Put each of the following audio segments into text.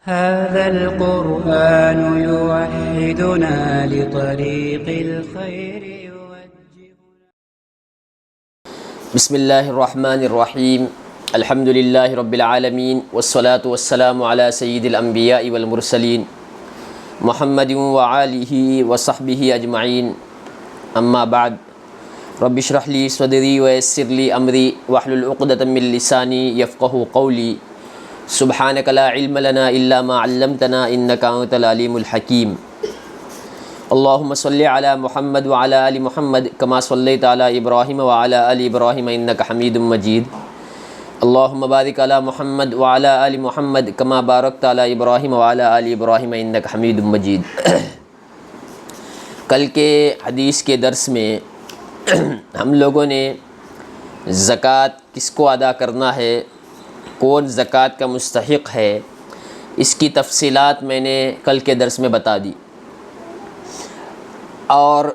هذا القرآن يوحدنا لطريق الخير بسم اللہ الرحمن الرحیم الحمد للہ رب العالمین والصلاة والسلام علی سید الانبیاء والمرسلین محمد وآلہ وصحبہ اجمعین اما بعد رب اشرح لی صدری ویسر لی امری واحلل عقدۃ من لسانی یفقہوا قولی سبحانک لا علم لنا الا ما علمتنا انک انت العلیم الحکیم اللہم صلی علی محمد وعلی آل محمد کما صلیت علی ابراہیم وعلی آل ابراہیم انک حمید مجید اللہم بارک علی محمد وعلی آل محمد کما بارکت علی ابراہیم وعلی آل ابراہیم انک حمید مجید۔ کل کے حدیث کے درس میں ہم لوگوں نے زکوٰۃ کس کو ادا کرنا ہے، کون زکوٰۃ کا مستحق ہے، اس کی تفصیلات میں نے کل کے درس میں بتا دی، اور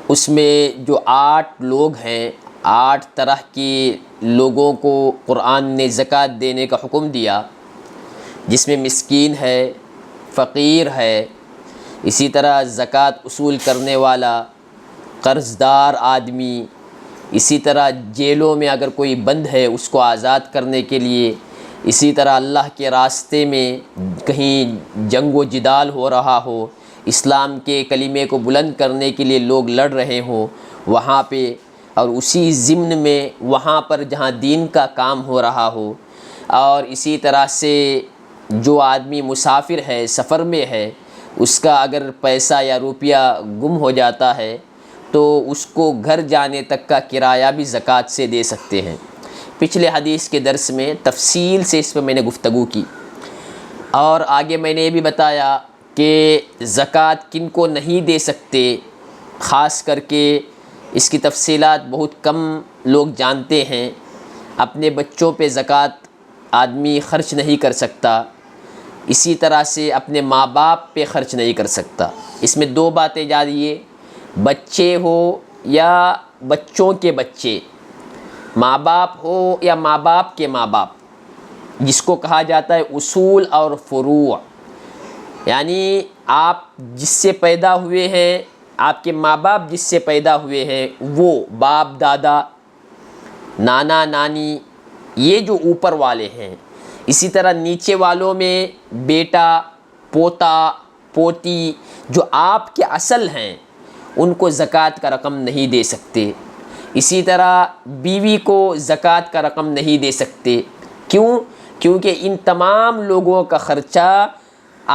اس میں جو 8 لوگ ہیں، 8 طرح کے لوگوں کو قرآن نے زکوٰۃ دینے کا حکم دیا، جس میں مسکین ہے، فقیر ہے، اسی طرح زکوٰۃ اصول کرنے والا، قرض دار آدمی، اسی طرح جیلوں میں اگر کوئی بند ہے اس کو آزاد کرنے کے لیے، اسی طرح اللہ کے راستے میں کہیں جنگ و جدال ہو رہا ہو، اسلام کے کلمے کو بلند کرنے کے لیے لوگ لڑ رہے ہوں وہاں پہ، اور اسی ضمن میں وہاں پر جہاں دین کا کام ہو رہا ہو، اور اسی طرح سے جو آدمی مسافر ہے، سفر میں ہے، اس کا اگر پیسہ یا روپیہ گم ہو جاتا ہے تو اس کو گھر جانے تک کا کرایہ بھی زکوٰۃ سے دے سکتے ہیں۔ پچھلے حدیث کے درس میں تفصیل سے اس پہ میں نے گفتگو کی، اور آگے میں نے یہ بھی بتایا کہ زکوٰۃ کن کو نہیں دے سکتے، خاص کر کے اس کی تفصیلات بہت کم لوگ جانتے ہیں۔ اپنے بچوں پہ زکوٰۃ آدمی خرچ نہیں کر سکتا، اسی طرح سے اپنے ماں باپ پہ خرچ نہیں کر سکتا۔ اس میں 2 باتیں جاری ہے، بچے ہو یا بچوں کے بچے، ماں باپ ہو یا ماں باپ کے ماں باپ، جس کو کہا جاتا ہے اصول اور فروع، یعنی آپ جس سے پیدا ہوئے ہیں، آپ کے ماں باپ جس سے پیدا ہوئے ہیں، وہ باپ دادا، نانا نانی، یہ جو اوپر والے ہیں۔ اسی طرح نیچے والوں میں بیٹا، پوتا، پوتی، جو آپ کے اصل ہیں، ان کو زکوٰۃ کا رقم نہیں دے سکتے۔ اسی طرح بیوی کو زکوٰۃ کا رقم نہیں دے سکتے۔ کیوں؟ کیونکہ ان تمام لوگوں کا خرچہ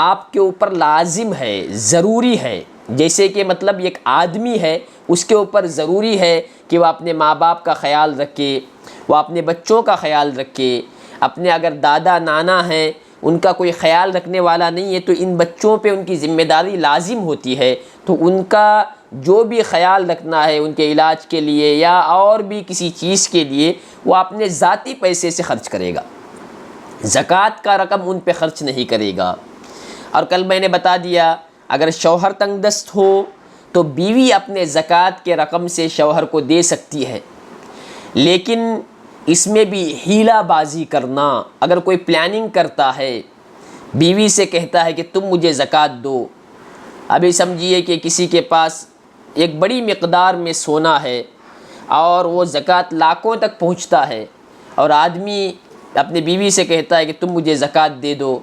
آپ کے اوپر لازم ہے، ضروری ہے۔ جیسے کہ مطلب ایک آدمی ہے، اس کے اوپر ضروری ہے کہ وہ اپنے ماں باپ کا خیال رکھے، وہ اپنے بچوں کا خیال رکھے، اپنے اگر دادا نانا ہیں ان کا کوئی خیال رکھنے والا نہیں ہے تو ان بچوں پہ ان کی ذمہ داری لازم ہوتی ہے، تو ان کا جو بھی خیال رکھنا ہے ان کے علاج کے لیے یا اور بھی کسی چیز کے لیے، وہ اپنے ذاتی پیسے سے خرچ کرے گا، زکوٰۃ کا رقم ان پہ خرچ نہیں کرے گا۔ اور کل میں نے بتا دیا اگر شوہر تنگ دست ہو تو بیوی اپنے زکوٰۃ کے رقم سے شوہر کو دے سکتی ہے، لیکن اس میں بھی حیلہ بازی کرنا، اگر کوئی پلاننگ کرتا ہے، بیوی سے کہتا ہے کہ تم مجھے زکوٰۃ دو، ابھی سمجھیے کہ کسی کے پاس ایک بڑی مقدار میں سونا ہے اور وہ زکوٰۃ لاکھوں تک پہنچتا ہے، اور آدمی اپنے بیوی سے کہتا ہے کہ تم مجھے زکوٰۃ دے دو،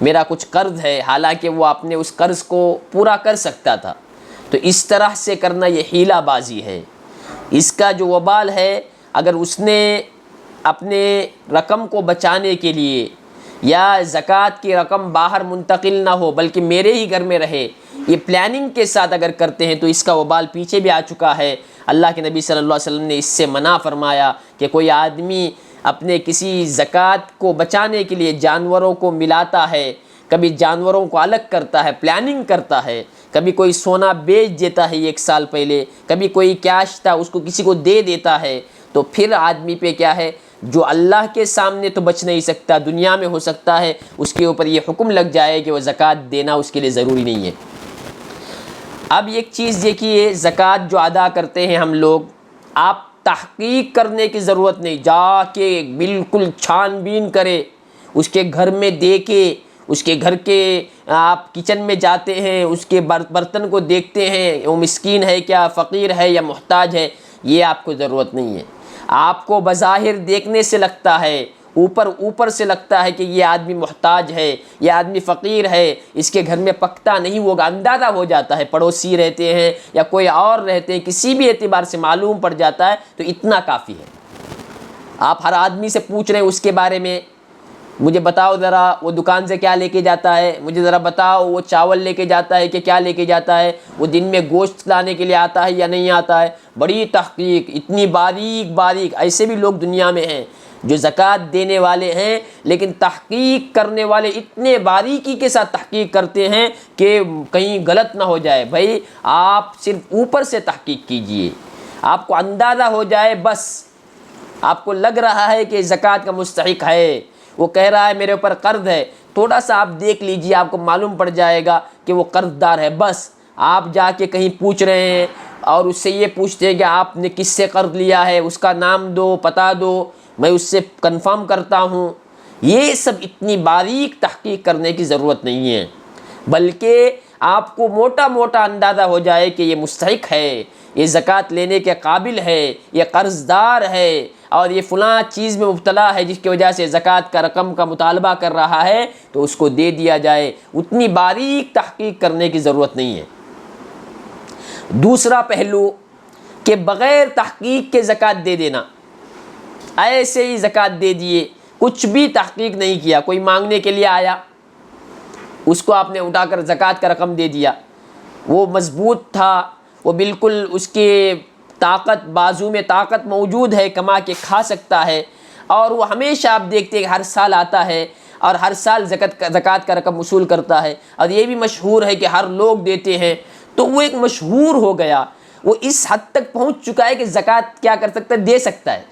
میرا کچھ قرض ہے، حالانکہ وہ اپنے اس قرض کو پورا کر سکتا تھا، تو اس طرح سے کرنا یہ حیلہ بازی ہے۔ اس کا جو وبال ہے، اگر اس نے اپنے رقم کو بچانے کے لیے یا زکوٰۃ کی رقم باہر منتقل نہ ہو بلکہ میرے ہی گھر میں رہے، یہ پلاننگ کے ساتھ اگر کرتے ہیں تو اس کا وبال پیچھے بھی آ چکا ہے۔ اللہ کے نبی صلی اللہ علیہ وسلم نے اس سے منع فرمایا کہ کوئی آدمی اپنے کسی زکوٰۃ کو بچانے کے لیے جانوروں کو ملاتا ہے، کبھی جانوروں کو الگ کرتا ہے، پلاننگ کرتا ہے، کبھی کوئی سونا بیچ دیتا ہے 1 سال پہلے، کبھی کوئی کیش تھا اس کو کسی کو دے دیتا ہے، تو پھر آدمی پہ کیا ہے، جو اللہ کے سامنے تو بچ نہیں سکتا، دنیا میں ہو سکتا ہے اس کے اوپر یہ حکم لگ جائے کہ وہ زکوٰۃ دینا اس کے لیے ضروری نہیں ہے۔ اب ایک چیز دیکھیے، زکوٰۃ جو ادا کرتے ہیں ہم لوگ، آپ تحقیق کرنے کی ضرورت نہیں، جا کے بالکل چھان بین کرے اس کے گھر میں دے کے، اس کے گھر کے آپ کچن میں جاتے ہیں، اس کے برتن کو دیکھتے ہیں، وہ مسکین ہے کیا، فقیر ہے یا محتاج ہے، یہ آپ کو ضرورت نہیں ہے۔ آپ کو بظاہر دیکھنے سے لگتا ہے، اوپر سے لگتا ہے کہ یہ آدمی محتاج ہے، یہ آدمی فقیر ہے، اس کے گھر میں پکتا نہیں ہوگا، اندازہ ہو جاتا ہے، پڑوسی رہتے ہیں یا کوئی اور رہتے ہیں، کسی بھی اعتبار سے معلوم پڑ جاتا ہے، تو اتنا کافی ہے۔ آپ ہر آدمی سے پوچھ رہے ہیں اس کے بارے میں، مجھے بتاؤ ذرا وہ دکان سے کیا لے کے جاتا ہے، مجھے ذرا بتاؤ وہ چاول لے کے جاتا ہے کہ کیا لے کے جاتا ہے، وہ دن میں گوشت لانے کے لیے آتا ہے یا نہیں آتا ہے۔ بڑی تحقیق، اتنی باریک ایسے بھی لوگ دنیا میں ہیں جو زکوٰۃ دینے والے ہیں، لیکن تحقیق کرنے والے اتنے باریکی کے ساتھ تحقیق کرتے ہیں کہ کہیں غلط نہ ہو جائے۔ بھائی آپ صرف اوپر سے تحقیق کیجئے، آپ کو اندازہ ہو جائے، بس آپ کو لگ رہا ہے کہ زکوٰۃ کا مستحق ہے، وہ کہہ رہا ہے میرے اوپر قرض ہے، تھوڑا سا آپ دیکھ لیجئے، آپ کو معلوم پڑ جائے گا کہ وہ قرض دار ہے۔ بس آپ جا کے کہیں پوچھ رہے ہیں اور اس سے یہ پوچھتے ہیں کہ آپ نے کس سے قرض لیا ہے، اس کا نام دو، پتہ دو، میں اس سے کنفرم کرتا ہوں۔ یہ سب اتنی باریک تحقیق کرنے کی ضرورت نہیں ہے، بلکہ آپ کو موٹا اندازہ ہو جائے کہ یہ مستحق ہے، یہ زکوٰۃ لینے کے قابل ہے، یہ قرض دار ہے، اور یہ فلاں چیز میں مبتلا ہے جس کی وجہ سے زکوٰۃ کا رقم کا مطالبہ کر رہا ہے، تو اس کو دے دیا جائے۔ اتنی باریک تحقیق کرنے کی ضرورت نہیں ہے۔ دوسرا پہلو کہ بغیر تحقیق کے زکوٰۃ دے دینا، ایسے ہی زکوٰۃ دے دیے، کچھ بھی تحقیق نہیں کیا، کوئی مانگنے کے لیے آیا، اس کو آپ نے اٹھا کر زکوٰۃ کا رقم دے دیا، وہ مضبوط تھا، وہ بالکل اس کے طاقت، بازو میں طاقت موجود ہے، کما کے کھا سکتا ہے، اور وہ ہمیشہ آپ دیکھتے ہیں کہ ہر سال آتا ہے اور ہر سال زکوٰۃ کا رقم وصول کرتا ہے، اور یہ بھی مشہور ہے کہ ہر لوگ دیتے ہیں، تو وہ ایک مشہور ہو گیا، وہ اس حد تک پہنچ چکا ہے کہ زکوٰۃ کیا کر سکتا ہے، دے سکتا ہے۔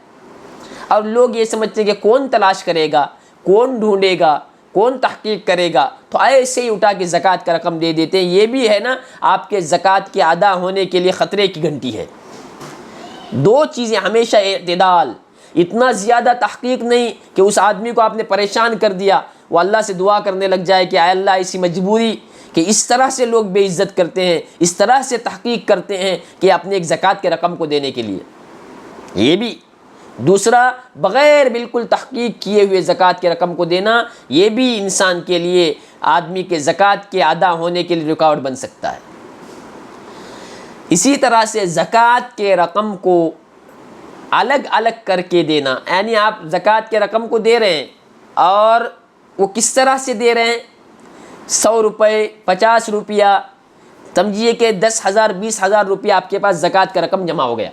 اور لوگ یہ سمجھتے ہیں کہ کون تلاش کرے گا، کون ڈھونڈے گا، کون تحقیق کرے گا، تو ایسے ہی اٹھا کے زکوٰۃ کا رقم دے دیتے ہیں۔ یہ بھی ہے نا آپ کے زکوٰۃ کے ادا ہونے کے لیے خطرے کی گھنٹی ہے۔ دو چیزیں ہمیشہ اعتدال، اتنا زیادہ تحقیق نہیں کہ اس آدمی کو آپ نے پریشان کر دیا، وہ اللہ سے دعا کرنے لگ جائے کہ اے اللہ ایسی مجبوری کہ اس طرح سے لوگ بے عزت کرتے ہیں، اس طرح سے تحقیق کرتے ہیں کہ اپنے ایک زکوٰۃ کے رقم کو دینے کے لیے، یہ بھی۔ دوسرا، بغیر بالکل تحقیق کیے ہوئے زکوٰۃ کے رقم کو دینا، یہ بھی انسان کے لیے، آدمی کے زکوٰۃ کے ادا ہونے کے لیے رکاوٹ بن سکتا ہے۔ اسی طرح سے زکوٰۃ کے رقم کو الگ الگ کر کے دینا، یعنی آپ زکوٰۃ کے رقم کو دے رہے ہیں، اور وہ کس طرح سے دے رہے ہیں، 100 روپے، 50 روپیہ، سمجھیے کہ 10,000 20,000 روپیہ آپ کے پاس زکوٰۃ کا رقم جمع ہو گیا،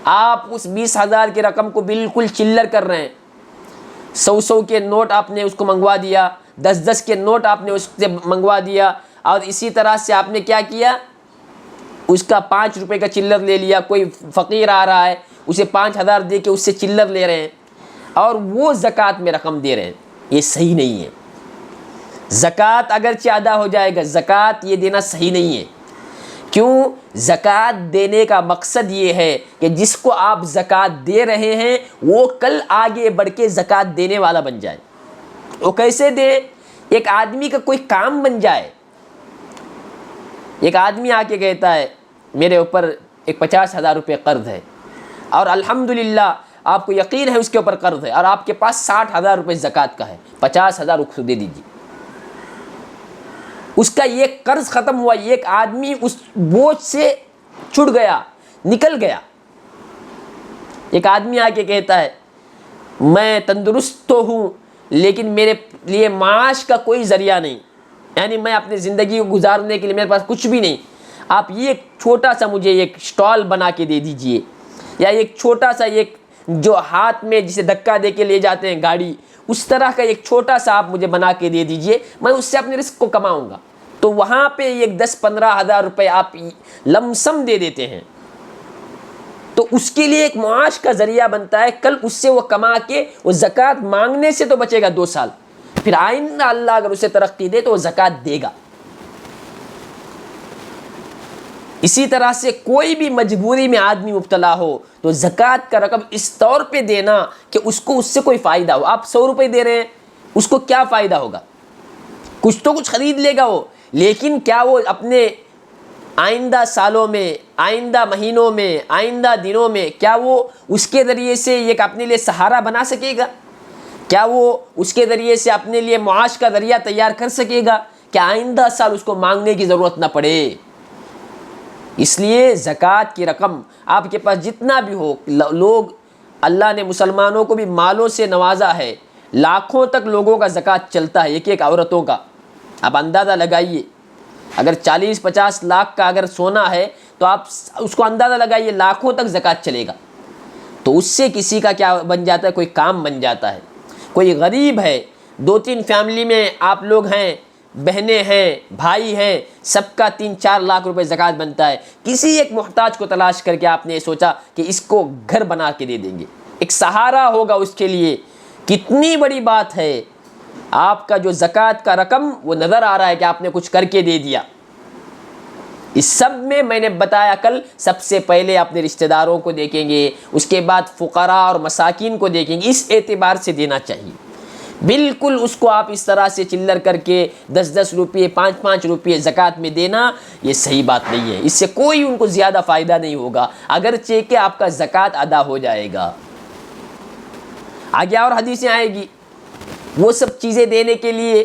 آپ اس 20,000 کی رقم کو بالکل چلر کر رہے ہیں، 100 کے نوٹ آپ نے اس کو منگوا دیا، 10 کے نوٹ آپ نے اس سے منگوا دیا، اور اسی طرح سے آپ نے کیا کیا، اس کا 5 روپے کا چلر لے لیا، کوئی فقیر آ رہا ہے اسے 5,000 دے کے اس سے چلر لے رہے ہیں، اور وہ زکوٰۃ میں رقم دے رہے ہیں، یہ صحیح نہیں ہے۔ زکوٰۃ اگرچہ ادا ہو جائے گا، زکوٰۃ یہ دینا صحیح نہیں ہے۔ کیوں؟ زکوٰۃ دینے کا مقصد یہ ہے کہ جس کو آپ زکوٰۃ دے رہے ہیں وہ کل آگے بڑھ کے زکوٰۃ دینے والا بن جائے۔ وہ کیسے دے؟ ایک آدمی کا کوئی کام بن جائے۔ ایک آدمی آ کے کہتا ہے میرے اوپر ایک 50,000 روپے قرض ہے، اور الحمدللہ آپ کو یقین ہے اس کے اوپر قرض ہے، اور آپ کے پاس 60,000 روپے زکوٰۃ کا ہے، 50,000 اس کو دے دیجیے۔ اس کا یہ قرض ختم ہوا، ایک آدمی اس بوجھ سے چھٹ گیا، نکل گیا۔ ایک آدمی آ کے کہتا ہے میں تندرست تو ہوں لیکن میرے لیے معاش کا کوئی ذریعہ نہیں، یعنی میں اپنی زندگی کو گزارنے کے لیے میرے پاس کچھ بھی نہیں، آپ یہ چھوٹا سا مجھے ایک اسٹال بنا کے دے دیجئے، یا ایک چھوٹا سا ایک جو ہاتھ میں جسے دھکا دے کے لے جاتے ہیں گاڑی، اس طرح کا ایک چھوٹا سا آپ مجھے بنا کے دے دیجئے، میں اس سے اپنے رزق کو کماؤں گا۔ تو وہاں پہ ایک 10-15 ہزار روپے آپ لم سم دے دیتے ہیں، تو اس کے لیے ایک معاش کا ذریعہ بنتا ہے، کل اس سے وہ کما کے وہ زکوٰۃ مانگنے سے تو بچے گا 2 سال، پھر آئندہ اللہ اگر اسے ترقی دے تو وہ زکوٰۃ دے گا۔ اسی طرح سے کوئی بھی مجبوری میں آدمی مبتلا ہو تو زکوٰۃ کا رقم اس طور پہ دینا کہ اس کو اس سے کوئی فائدہ ہو۔ آپ 100 روپے دے رہے ہیں، اس کو کیا فائدہ ہوگا؟ کچھ تو کچھ خرید لے گا وہ، لیکن کیا وہ اپنے آئندہ سالوں میں، آئندہ مہینوں میں، آئندہ دنوں میں کیا وہ اس کے ذریعے سے ایک اپنے لیے سہارا بنا سکے گا؟ کیا وہ اس کے ذریعے سے اپنے لیے معاش کا ذریعہ تیار کر سکے گا کہ آئندہ سال اس کو مانگنے کی ضرورت نہ پڑے؟ اس لیے زکوٰۃ کی رقم آپ کے پاس جتنا بھی ہو، لوگ اللہ نے مسلمانوں کو بھی مالوں سے نوازا ہے، لاکھوں تک لوگوں کا زکوٰۃ چلتا ہے، ایک ایک عورتوں کا۔ آپ اندازہ لگائیے، اگر 40-50 لاکھ کا اگر سونا ہے تو آپ اس کو اندازہ لگائیے لاکھوں تک زکوٰۃ چلے گا، تو اس سے کسی کا کیا بن جاتا ہے؟ کوئی کام بن جاتا ہے۔ کوئی غریب ہے، 2-3 فیملی میں آپ لوگ ہیں، بہنیں ہیں، بھائی ہیں، سب کا 3-4 لاکھ روپے زکوٰۃ بنتا ہے، کسی ایک محتاج کو تلاش کر کے آپ نے سوچا کہ اس کو گھر بنا کے دے دیں گے، ایک سہارا ہوگا اس کے لیے، کتنی بڑی بات ہے۔ آپ کا جو زکوٰۃ کا رقم وہ نظر آ رہا ہے کہ آپ نے کچھ کر کے دے دیا۔ اس سب میں میں نے بتایا کل، سب سے پہلے اپنے رشتہ داروں کو دیکھیں گے، اس کے بعد فقراء اور مساکین کو دیکھیں گے، اس اعتبار سے دینا چاہیے۔ بالکل اس کو آپ اس طرح سے چلر کر کے 10-10 روپئے 5-5 روپئے زکوٰۃ میں دینا، یہ صحیح بات نہیں ہے، اس سے کوئی ان کو زیادہ فائدہ نہیں ہوگا، اگرچہ کہ آپ کا زکوٰۃ ادا ہو جائے گا۔ آگے اور حدیثیں آئے گی، وہ سب چیزیں دینے کے لیے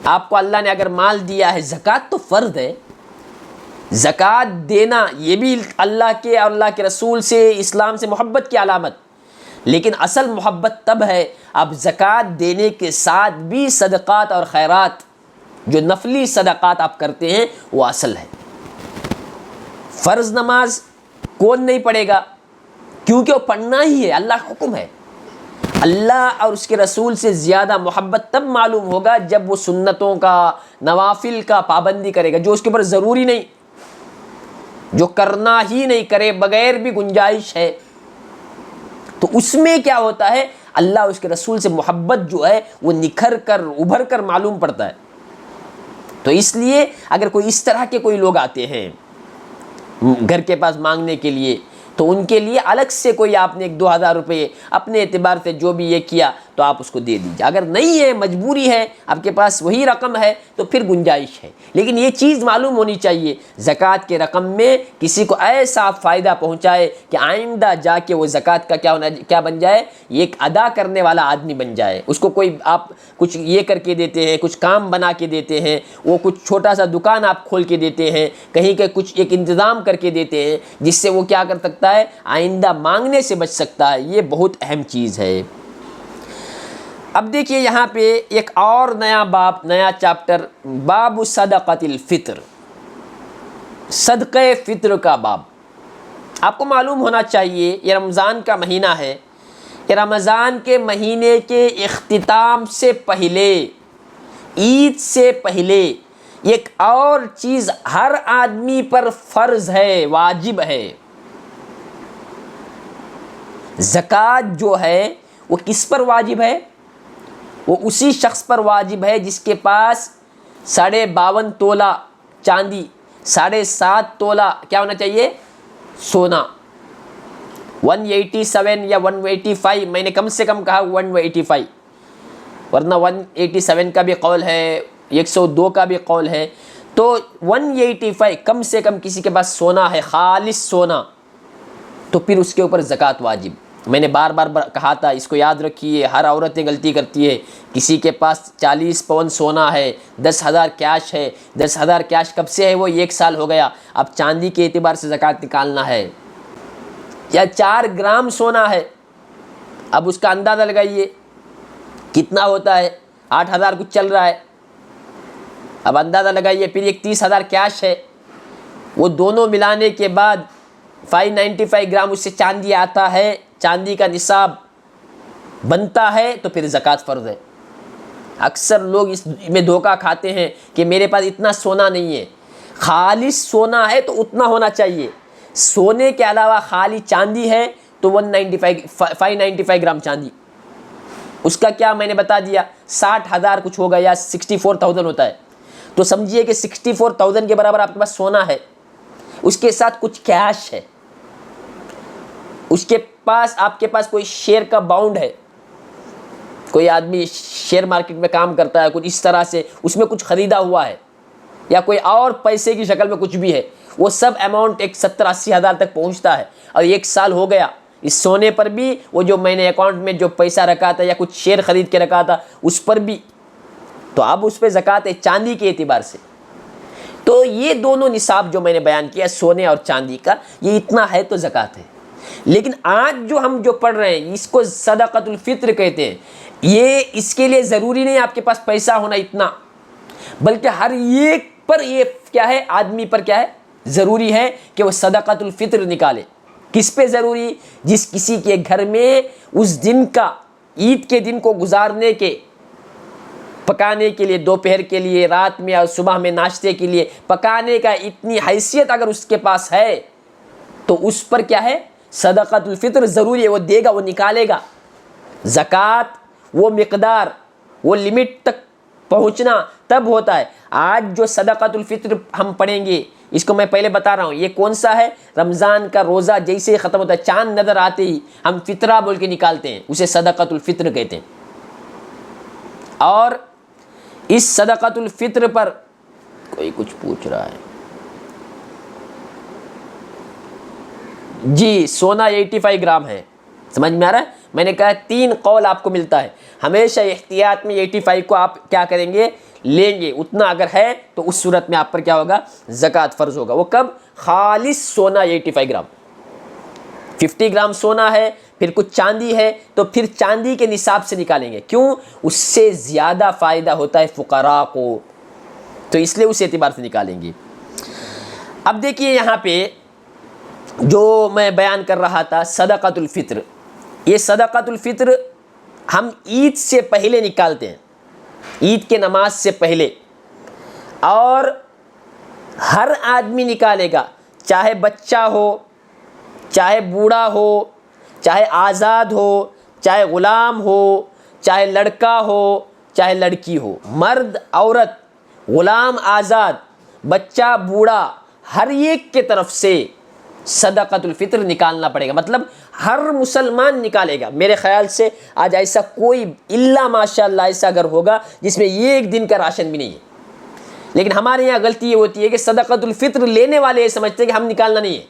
آپ کو اللہ نے اگر مال دیا ہے، زکوٰۃ تو فرض ہے، زکوٰۃ دینا یہ بھی اللہ کے اور اللہ کے رسول سے، اسلام سے محبت کی علامت، لیکن اصل محبت تب ہے اب زکوٰۃ دینے کے ساتھ بھی صدقات اور خیرات، جو نفلی صدقات آپ کرتے ہیں وہ اصل ہے۔ فرض نماز کون نہیں پڑھے گا؟ کیونکہ وہ پڑھنا ہی ہے، اللہ کا حکم ہے۔ اللہ اور اس کے رسول سے زیادہ محبت تب معلوم ہوگا جب وہ سنتوں کا، نوافل کا پابندی کرے گا، جو اس کے اوپر ضروری نہیں، جو کرنا ہی نہیں، کرے بغیر بھی گنجائش ہے، تو اس میں کیا ہوتا ہے؟ اللہ اور اس کے رسول سے محبت جو ہے وہ نکھر کر، ابھر کر معلوم پڑتا ہے۔ تو اس لیے اگر کوئی اس طرح کے کوئی لوگ آتے ہیں گھر کے پاس مانگنے کے لیے، تو ان کے لیے الگ سے کوئی آپ نے 1-2 ہزار روپے اپنے اعتبار سے جو بھی یہ کیا تو آپ اس کو دے دیجیے۔ اگر نہیں ہے، مجبوری ہے، آپ کے پاس وہی رقم ہے تو پھر گنجائش ہے، لیکن یہ چیز معلوم ہونی چاہیے زکوٰۃ کے رقم میں کسی کو ایسا فائدہ پہنچائے کہ آئندہ جا کے وہ زکوٰۃ کا کیا بن جائے؟ یہ ایک ادا کرنے والا آدمی بن جائے۔ اس کو کوئی آپ کچھ یہ کر کے دیتے ہیں، کچھ کام بنا کے دیتے ہیں، وہ کچھ چھوٹا سا دکان آپ کھول کے دیتے ہیں، کہیں کے کچھ ایک انتظام کر کے دیتے ہیں، جس سے وہ کیا کر سکتا ہے؟ آئندہ مانگنے سے بچ سکتا ہے۔ یہ بہت اہم چیز ہے۔ اب دیکھیے یہاں پہ ایک اور نیا باب، نیا چیپٹر، باب صدقۃ الفطر، صدقہ فطر کا باب۔ آپ کو معلوم ہونا چاہیے یہ رمضان کا مہینہ ہے، یہ رمضان کے مہینے کے اختتام سے پہلے، عید سے پہلے ایک اور چیز ہر آدمی پر فرض ہے، واجب ہے۔ زکوٰۃ جو ہے وہ کس پر واجب ہے؟ وہ اسی شخص پر واجب ہے جس کے پاس 52.5 تولہ چاندی، 7.5 تولہ کیا ہونا چاہیے؟ سونا، 187 یا 185، میں نے کم سے کم کہا 185، ورنہ 187 کا بھی قول ہے، 102 کا بھی قول ہے، تو 185 کم سے کم کسی کے پاس سونا ہے، خالص سونا، تو پھر اس کے اوپر زکوٰۃ واجب۔ میں نے بار بار کہا تھا، اس کو یاد رکھیے، ہر عورتیں غلطی کرتی ہے۔ کسی کے پاس 40 پون سونا ہے، 10,000 کیش ہے، 10,000 کیش کب سے ہے؟ وہ 1 سال ہو گیا، اب چاندی کے اعتبار سے زکوٰۃ نکالنا ہے۔ یا 4 گرام سونا ہے، اب اس کا اندازہ لگائیے کتنا ہوتا ہے، 8,000 کچھ چل رہا ہے، اب اندازہ لگائیے۔ پھر ایک 30,000 کیش ہے، وہ دونوں ملانے کے بعد 595 گرام اس سے چاندی آتا ہے، چاندی کا نصاب بنتا ہے، تو پھر زکوٰۃ فرض ہے۔ اکثر لوگ اس میں دھوکہ کھاتے ہیں کہ میرے پاس اتنا سونا نہیں ہے۔ خالص سونا ہے تو اتنا ہونا چاہیے، سونے کے علاوہ خالی چاندی ہے تو 595 گرام چاندی، اس کا کیا میں نے بتا دیا، 60,000 کچھ ہوگا یا 64,000 ہوتا ہے، تو سمجھیے کہ 64,000 کے برابر آپ کے پاس سونا ہے، اس کے ساتھ کچھ کیش ہے، اس کے پاس آپ کے پاس کوئی شیئر کا باؤنڈ ہے، کوئی آدمی شیئر مارکیٹ میں کام کرتا ہے کچھ اس طرح سے، اس میں کچھ خریدا ہوا ہے یا کوئی اور پیسے کی شکل میں کچھ بھی ہے، وہ سب اماؤنٹ ایک 70-80 ہزار تک پہنچتا ہے، اور 1 سال ہو گیا، اس سونے پر بھی وہ جو میں نے اکاؤنٹ میں جو پیسہ رکھا تھا یا کچھ شیئر خرید کے رکھا تھا اس پر بھی، تو اب اس پہ زکوٰۃ ہے چاندی کے اعتبار سے۔ تو یہ دونوں نصاب جو میں نے بیان کیا سونے اور چاندی کا، یہ اتنا ہے تو زکوٰۃ ہے۔ لیکن آج جو ہم جو پڑھ رہے ہیں اس کو صدقۃ الفطر کہتے ہیں۔ یہ اس کے لیے ضروری نہیں آپ کے پاس پیسہ ہونا اتنا، بلکہ ہر ایک پر یہ کیا ہے، آدمی پر کیا ہے، ضروری ہے کہ وہ صدقۃ الفطر نکالے۔ کس پہ ضروری؟ جس کسی کے گھر میں اس دن کا، عید کے دن کو گزارنے کے، پکانے کے لیے، دوپہر کے لیے، رات میں اور صبح میں ناشتے کے لیے پکانے کا اتنی حیثیت اگر اس کے پاس ہے تو اس پر کیا ہے، صدقۃ الفطر ضروری ہے، وہ دے گا، وہ نکالے گا۔ زکوٰۃ وہ مقدار، وہ لمٹ تک پہنچنا تب ہوتا ہے۔ آج جو صدقۃ الفطر ہم پڑھیں گے، اس کو میں پہلے بتا رہا ہوں، یہ کون سا ہے؟ رمضان کا روزہ جیسے ہی ختم ہوتا ہے، چاند نظر آتے ہی ہم فطرہ بول کے نکالتے ہیں، اسے صدقۃ الفطر کہتے ہیں۔ اور اس صدقۃ الفطر پر کوئی کچھ پوچھ رہا ہے جی، سونا 85 گرام ہے، سمجھ میں آ رہا ہے؟ میں نے کہا 3 قول آپ کو ملتا ہے، ہمیشہ احتیاط میں 85 کو آپ کیا کریں گے، لیں گے، اتنا اگر ہے تو اس صورت میں آپ پر کیا ہوگا، زکوٰۃ فرض ہوگا۔ وہ کب؟ خالص سونا 85 گرام، 50 گرام سونا ہے، پھر کچھ چاندی ہے تو پھر چاندی کے نصاب سے نکالیں گے، کیوں؟ اس سے زیادہ فائدہ ہوتا ہے فقراء کو، تو اس لیے اس اعتبار سے نکالیں گے۔ اب دیکھیے یہاں پہ جو میں بیان کر رہا تھا صدقۃ الفطر، یہ صدقۃ الفطر ہم عید سے پہلے نکالتے ہیں، عید کے نماز سے پہلے، اور ہر آدمی نکالے گا، چاہے بچہ ہو، چاہے بوڑھا ہو، چاہے آزاد ہو، چاہے غلام ہو، چاہے لڑکا ہو، چاہے لڑکی ہو، مرد عورت، غلام آزاد، بچہ بوڑھا، ہر ایک کے طرف سے صدقۃ الفطر نکالنا پڑے گا۔ مطلب ہر مسلمان نکالے گا۔ میرے خیال سے آج ایسا کوئی الا ماشاء اللہ ایسا گھر ہوگا جس میں یہ ایک دن کا راشن بھی نہیں ہے، لیکن ہمارے یہاں غلطی یہ ہوتی ہے کہ صدقۃ الفطر لینے والے یہ سمجھتے ہیں کہ ہم نکالنا نہیں ہے،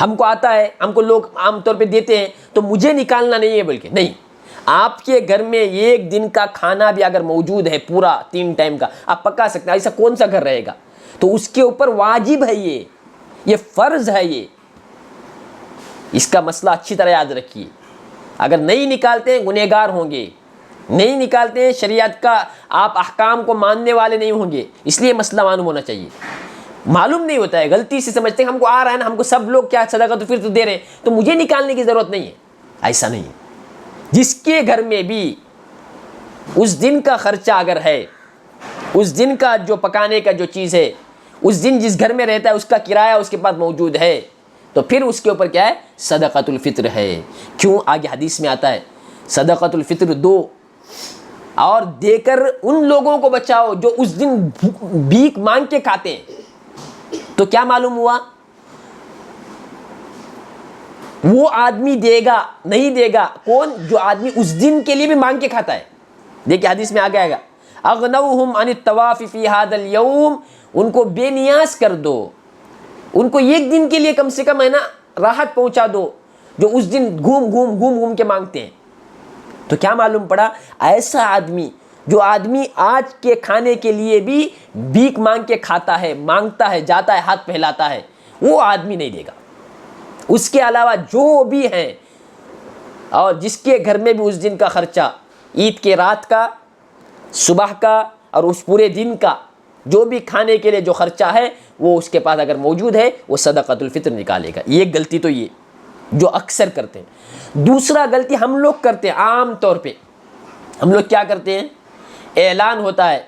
ہم کو آتا ہے، ہم کو لوگ عام طور پہ دیتے ہیں تو مجھے نکالنا نہیں ہے، بلکہ نہیں، آپ کے گھر میں ایک دن کا کھانا بھی اگر موجود ہے پورا 3 ٹائم کا، آپ پکا سکتے ہیں، ایسا کون سا گھر رہے گا؟ تو اس کے اوپر واجب ہے، یہ فرض ہے، یہ اس کا مسئلہ اچھی طرح یاد رکھیے۔ اگر نہیں نکالتے ہیں گنہگار ہوں گے، نہیں نکالتے ہیں شریعت کا آپ احکام کو ماننے والے نہیں ہوں گے، اس لیے مسئلہ معلوم ہونا چاہیے۔ معلوم نہیں ہوتا ہے، غلطی سے سمجھتے ہیں ہم کو آ رہا ہے نا، ہم کو سب لوگ کیا صدقۃ الفطر دے رہے ہیں تو مجھے نکالنے کی ضرورت نہیں ہے، ایسا نہیں ہے۔ جس کے گھر میں بھی اس دن کا خرچہ اگر ہے، اس دن کا جو پکانے کا جو چیز ہے، اس دن جس گھر میں رہتا ہے اس کا کرایہ اس کے پاس موجود ہے، تو پھر اس کے اوپر کیا ہے، صدقۃ الفطر ہے۔ کیوں؟ آگے حدیث میں آتا ہے صدقۃ الفطر دو اور دے کر ان لوگوں کو بچاؤ جو اس دن بھیک مانگ کے کھاتے ہیں۔ تو کیا معلوم ہوا؟ وہ آدمی دے گا نہیں دے گا، کون؟ جو آدمی اس دن کے لیے بھی مانگ کے کھاتا ہے۔ دیکھیں حدیث میں آگے آئے گا، اغنوہم عن الطواف فی ھذا اليوم، ان کو بے نیاز کر دو، ان کو ایک دن کے لیے کم سے کم ہے نا راحت پہنچا دو، جو اس دن گھوم کے مانگتے ہیں۔ تو کیا معلوم پڑا؟ ایسا آدمی، جو آدمی آج کے کھانے کے لیے بھی بھیک مانگ کے کھاتا ہے، مانگتا ہے، جاتا ہے، ہاتھ پھیلاتا ہے، وہ آدمی نہیں دے گا۔ اس کے علاوہ جو بھی ہیں اور جس کے گھر میں بھی اس دن کا خرچہ، عید کے رات کا، صبح کا اور اس پورے دن کا جو بھی کھانے کے لیے جو خرچہ ہے، وہ اس کے پاس اگر موجود ہے وہ صدقۃ الفطر نکالے گا۔ یہ غلطی تو یہ جو اکثر کرتے ہیں۔ دوسرا غلطی ہم لوگ کرتے ہیں، عام طور پہ ہم لوگ کیا کرتے ہیں، اعلان ہوتا ہے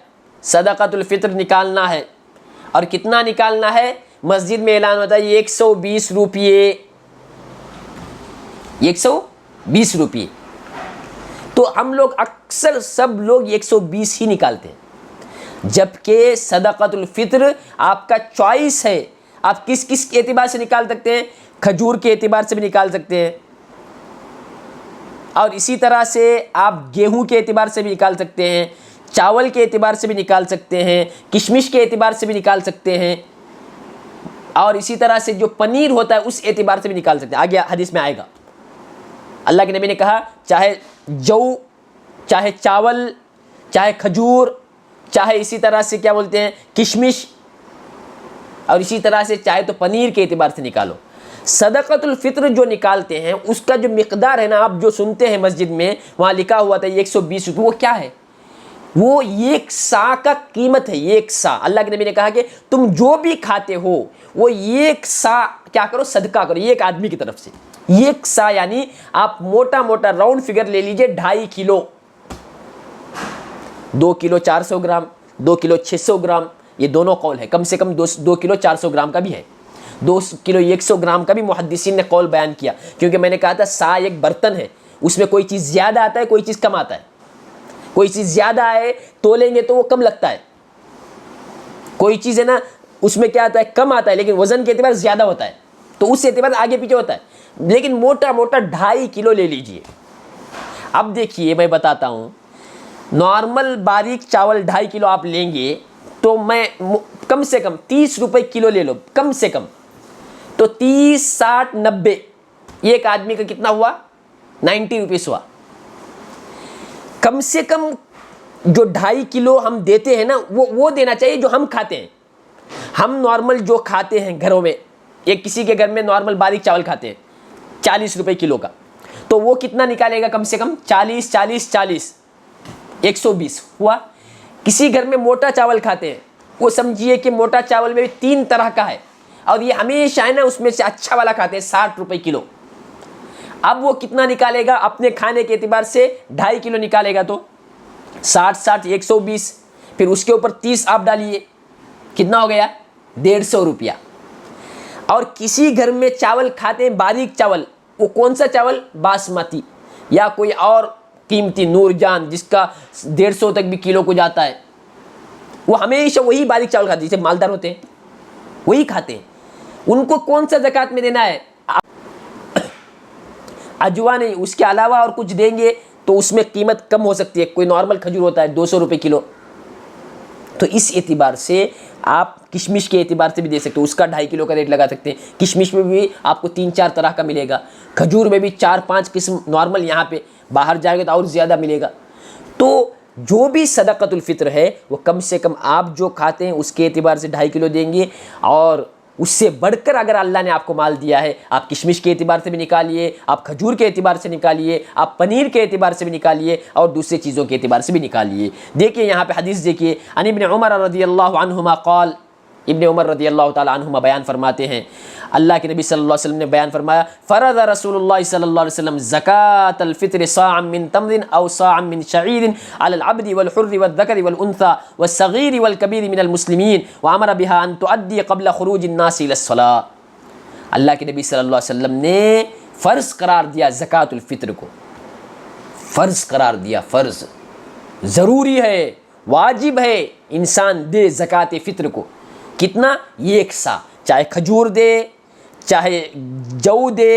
صدقۃ الفطر نکالنا ہے، اور کتنا نکالنا ہے، مسجد میں اعلان ہوتا ہے 120 روپیے، 120 روپیے، تو ہم لوگ اکثر سب لوگ 120 ہی نکالتے ہیں، جبکہ صدقۃ الفطر آپ کا چوائس ہے، آپ کس کس کے اعتبار سے نکال سکتے ہیں، کھجور کے اعتبار سے بھی نکال سکتے ہیں، اور اسی طرح سے آپ گیہوں کے اعتبار سے بھی نکال سکتے ہیں، چاول کے اعتبار سے بھی نکال سکتے ہیں، کشمش کے اعتبار سے بھی نکال سکتے ہیں، اور اسی طرح سے جو پنیر ہوتا ہے اس اعتبار سے بھی نکال سکتے ہیں۔ آگے حدیث میں آئے گا، اللہ کے نبی نے کہا چاہے جو، چاہے چاول، چاہے کھجور، چاہے اسی طرح سے کیا بولتے ہیں کشمش، اور اسی طرح سے چاہے تو پنیر کے اعتبار سے نکالو۔ صدقۃ الفطر جو نکالتے ہیں اس کا جو مقدار ہے نا، آپ جو سنتے ہیں مسجد میں وہاں لکھا ہوا تھا 120 روپے، وہ کیا ہے؟ وہ 1 سا کا قیمت ہے، 1 سا۔ اللہ کے نبی نے کہا کہ تم جو بھی کھاتے ہو وہ 1 سا کیا کرو، صدقہ کرو، ایک آدمی کی طرف سے 1 سا، یعنی آپ موٹا موٹا راؤنڈ فگر لے لیجئے 2.5 کلو، 2 کلو 400 گرام، 2 کلو 600 گرام، یہ دونوں قول ہے، کم سے کم 2 کلو 400 گرام کا بھی ہے، 2 کلو 100 گرام کا بھی محدثین نے قول بیان کیا، کیونکہ میں نے کہا تھا سا ایک برتن ہے، اس میں کوئی چیز زیادہ آتا ہے، کوئی چیز کم آتا ہے، کوئی چیز زیادہ ہے تو لیں گے تو وہ کم لگتا ہے، کوئی چیز ہے نا اس میں کیا آتا ہے کم آتا ہے لیکن وزن کے اعتبار زیادہ ہوتا ہے، تو اس اعتبار آگے پیچھے ہوتا ہے، لیکن موٹا موٹا 2.5 کلو لے لیجئے۔ اب دیکھیے میں بتاتا ہوں، نارمل باریک چاول 2.5 کلو آپ لیں گے تو میں کم سے کم 30 روپے کلو لے لو، کم سے کم، تو 30 60 90 ایک آدمی کا کتنا ہوا؟ 90 روپیز ہوا۔ کم سے کم جو 2.5 کلو ہم دیتے ہیں نا وہ دینا چاہیے جو ہم کھاتے ہیں۔ ہم نارمل جو کھاتے ہیں گھروں میں، ایک کسی کے گھر میں نارمل باریک چاول کھاتے ہیں 40 روپے کلو کا، تو وہ کتنا نکالے گا؟ کم سے کم 40 40 40 120 ہوا۔ کسی گھر میں موٹا چاول کھاتے ہیں، وہ سمجھیے کہ موٹا چاول میں بھی 3 طرح کا ہے، اور یہ ہمیشہ ہے نا اس میں سے اچھا والا کھاتے ہیں 60 روپے کلو۔ اب وہ کتنا نکالے گا اپنے کھانے کے اعتبار سے؟ 2.5 کلو نکالے گا تو 60 60 120، پھر اس کے اوپر 30 آپ ڈالیے، کتنا ہو گیا؟ 150 روپیہ۔ اور کسی گھر میں چاول کھاتے ہیں باریک چاول، وہ کون سا چاول؟ باسمتی یا کوئی اور قیمتی نور جان جس کا 150 تک بھی کلو کو جاتا ہے، وہ ہمیشہ وہی باریک چاول کھاتے ہیں، جیسے مالدار ہوتے ہیں وہی کھاتے ہیں، ان کو کون سا زکوٰۃ میں دینا ہے؟ اجوا نہیں، اس کے علاوہ اور کچھ دیں گے تو اس میں قیمت کم ہو سکتی ہے، کوئی نارمل کھجور ہوتا ہے 200 روپے کلو، تو اس اعتبار سے آپ کشمش کے اعتبار سے بھی دے سکتے ہو، اس کا 2.5 کلو کا ریٹ لگا سکتے ہیں۔ کشمش میں بھی آپ کو 3 4 طرح کا ملے گا، کھجور میں بھی 4 5 قسم نارمل، یہاں پہ باہر جائیں گے تو اور زیادہ ملے گا۔ تو جو بھی صدقۃ الفطر ہے وہ کم سے کم آپ جو کھاتے ہیں اس کے اعتبار سے 2.5 کلو دیں گے، اور اس سے بڑھ کر اگر اللہ نے آپ کو مال دیا ہے، آپ کشمش کے اعتبار سے بھی نکالیے، آپ کھجور کے اعتبار سے نکالیے، آپ پنیر کے اعتبار سے بھی نکالیے، اور دوسرے چیزوں کے اعتبار سے بھی نکالیے۔ دیکھیے یہاں پہ حدیث دیکھیے، عن ابن عمر رضی اللہ عنہما قال، ابن عمر رضی اللہ تعالی عنہما بیان فرماتے ہیں، اللہ کے نبی صلی اللہ علیہ وسلم نے بیان فرمایا، فرض رسول اللہ صلی اللہ علیہ وسلم زکاة الفطر صاعا من تمر او صاعا من شعیر علی العبد والحر والذکر والانثى والصغیر والکبیر من المسلمین وامر بها ان تؤدی قبل خروج الناس الى الصلاة۔ اللہ کے نبی صلی اللہ علیہ وسلم نے فرض قرار دیا زکاة الفطر کو، فرض قرار دیا، فرض ضروری ہے، واجب ہے انسان دے زکاة فطر کو۔ کتنا؟ 1 سا، چاہے کھجور دے، چاہے جو دے،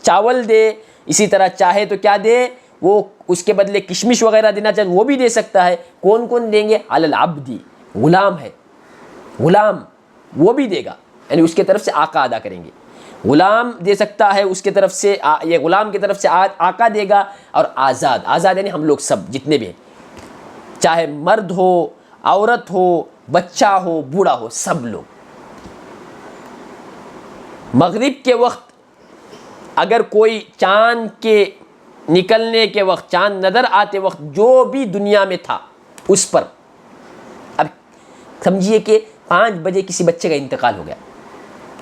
چاول دے، اسی طرح چاہے تو کیا دے، وہ اس کے بدلے کشمش وغیرہ دینا چاہے وہ بھی دے سکتا ہے۔ کون کون دیں گے؟ علی العبدی، غلام ہے، غلام وہ بھی دے گا، یعنی اس کی طرف سے آقا ادا کریں گے، غلام دے سکتا ہے اس کے طرف سے، یہ غلام کی طرف سے آقا دے گا، اور آزاد، آزاد یعنی ہم لوگ سب جتنے بھی ہیں، چاہے مرد ہو، عورت ہو، بچہ ہو، بوڑھا ہو، سب لوگ۔ مغرب کے وقت اگر کوئی چاند کے نکلنے کے وقت، چاند نظر آتے وقت جو بھی دنیا میں تھا اس پر، اب سمجھیے کہ 5 بجے کسی بچے کا انتقال ہو گیا،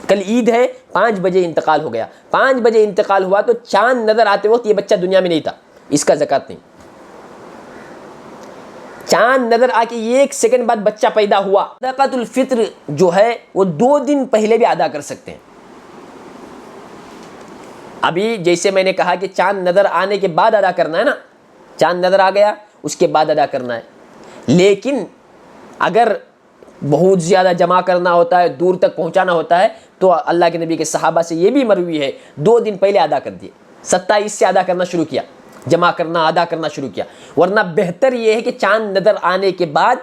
کل عید ہے، 5 بجے انتقال ہو گیا، 5 بجے انتقال ہوا تو چاند نظر آتے وقت یہ بچہ دنیا میں نہیں تھا، اس کا زکوٰۃ نہیں۔ چاند نظر آ کے 1 سیکنڈ بعد بچہ پیدا ہوا، صدقۃ الفطر جو ہے وہ 2 دن پہلے بھی ادا کر سکتے ہیں۔ ابھی جیسے میں نے کہا کہ چاند نظر آنے کے بعد ادا کرنا ہے نا، چاند نظر آ گیا اس کے بعد ادا کرنا ہے، لیکن اگر بہت زیادہ جمع کرنا ہوتا ہے، دور تک پہنچانا ہوتا ہے، تو اللہ کے نبی کے صحابہ سے یہ بھی مروی ہے 2 دن پہلے ادا کر دیے، 27 سے ادا کرنا شروع کیا، جمع کرنا ادا کرنا شروع کیا، ورنہ بہتر یہ ہے کہ چاند نظر آنے کے بعد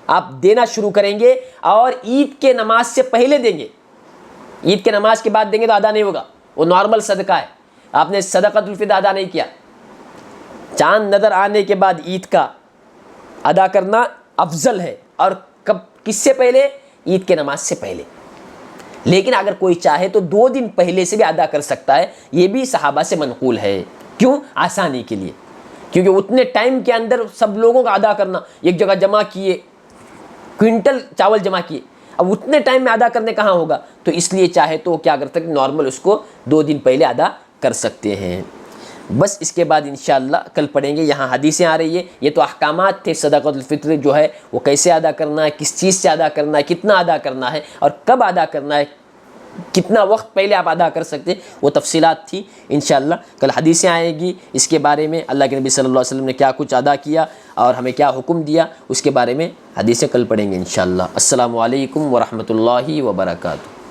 آپ دینا شروع کریں گے اور عید کے نماز سے پہلے دیں گے. عید کے نماز کے بعد دیں گے تو ادا نہیں ہوگا، وہ نارمل صدقہ ہے، آپ نے صدقۃ الفطر ادا نہیں کیا. چاند نظر آنے کے بعد عید کا ادا کرنا افضل ہے، اور کب، کس سے پہلے؟ عید کے نماز سے پہلے. لیکن اگر کوئی چاہے تو 2 دن پہلے سے بھی ادا کر سکتا ہے، یہ بھی صحابہ سے منقول ہے. کیوں؟ آسانی کے لیے، کیونکہ اتنے ٹائم کے اندر سب لوگوں کا ادا کرنا، ایک جگہ جمع کیے، کوئنٹل چاول جمع کیے، اب اتنے ٹائم میں ادا کرنے کہاں ہوگا، تو اس لیے چاہے تو کیا کر سکتے، نارمل اس کو 2 دن پہلے ادا کر سکتے ہیں. بس اس کے بعد انشاءاللہ کل پڑھیں گے. یہاں حدیثیں آ رہی ہے، یہ تو احکامات تھے صدقۃ الفطر جو ہے وہ کیسے ادا کرنا ہے، کس چیز سے ادا کرنا ہے، کتنا ادا کرنا ہے اور کب ادا کرنا ہے، کتنا وقت پہلے آپ ادا کر سکتے ہیں، وہ تفصیلات تھی. انشاءاللہ کل حدیثیں آئیں گی اس کے بارے میں، اللہ کے نبی صلی اللہ علیہ وسلم نے کیا کچھ ادا کیا اور ہمیں کیا حکم دیا، اس کے بارے میں حدیثیں کل پڑھیں گے انشاءاللہ. السلام علیکم ورحمۃ اللہ وبرکاتہ.